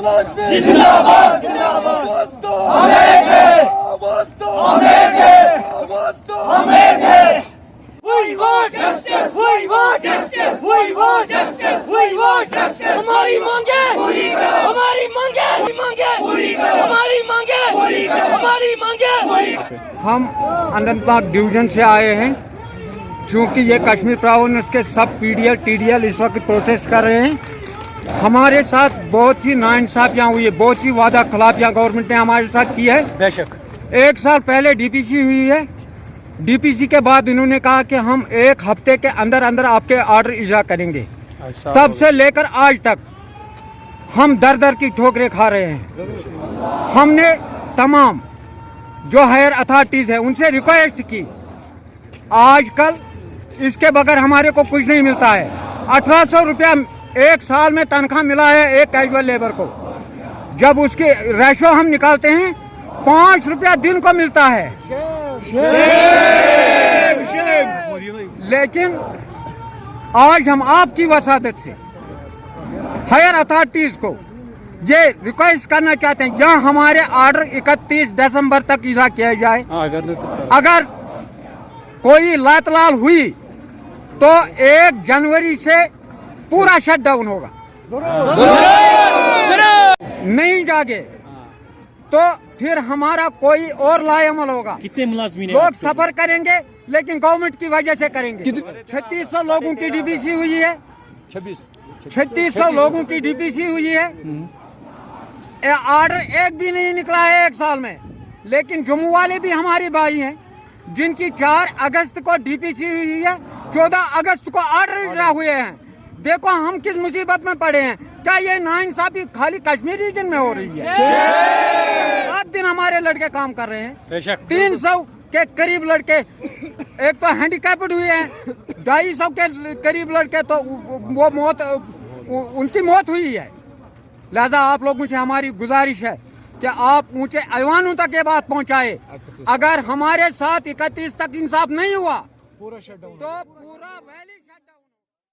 जिंदाबाद जिंदाबाद हम एक हैं हम एक हैं हम एक हैं We want justice we want justice we want justice we want justice हमारी मांगे पूरी करो हमारी मांगे पूरी करो हमारी मांगे पूरी करो हमारी मांगे पूरी करो। हम अनंतनाग डिवीजन से आए हैं क्योंकि ये कश्मीर प्रोविंस के सब पीडीएल टीडीएल इस वक्त प्रोटेस्ट कर रहे हैं। हमारे साथ बहुत सी नाइंसाफियाँ हुई है, बहुत सी वादा खिलाफियाँ गवर्नमेंट ने हमारे साथ की है। बेशक 1 साल पहले डीपीसी हुई है, डीपीसी के बाद इन्होंने कहा कि हम 1 हफ्ते के अंदर अंदर आपके ऑर्डर इजा करेंगे। तब से लेकर आज तक हम दर दर की ठोकरें खा रहे हैं। हमने तमाम जो हायर अथॉरिटीज है उनसे रिक्वेस्ट की, आजकल इसके बगैर हमारे को कुछ नहीं मिलता है। 1800 रुपया 1 साल में तनख्वाह मिला है एक कैजुअल लेबर को, जब उसकी रेशो हम निकालते हैं 5 रुपया दिन को मिलता है। लेकिन आज हम आपकी वसादत से हायर अथॉरिटीज को ये रिक्वेस्ट करना चाहते हैं, यहाँ हमारे ऑर्डर 31 दिसंबर तक इजा किया जाए। अगर कोई लातलाल हुई तो 1 जनवरी से पूरा शटडाउन होगा। नहीं जागे तो फिर हमारा कोई और लाएमल होगा। कितने मुलाजमीन लोग सफर करेंगे लेकिन गवर्नमेंट की वजह से करेंगे। 3600 लोगों की डीपीसी हुई है, 3600 लोगों की डीपीसी हुई है। ऑर्डर एक भी नहीं निकला है 1 साल में। लेकिन जम्मू वाले भी हमारी भाई हैं जिनकी 4 अगस्त को डीपीसी हुई है, 14 अगस्त को ऑर्डर इजरा हुए हैं। देखो हम किस मुसीबत में पड़े हैं। क्या ये नाइंसाफी खाली कश्मीर रीजन में हो रही है? 7 दिन हमारे लड़के काम कर रहे हैं, 300 के करीब लड़के एक तो हैंडीकैप्ड हुए हैं, 250 के करीब लड़के तो वो उनकी मौत हुई है। लिहाजा आप लोगों से हमारी गुजारिश है कि आप ऊंचे ऐवानों तक ये बात पहुंचाए। अगर हमारे साथ 31 तक इंसाफ नहीं हुआ तो पूरा वैली शटडाउन।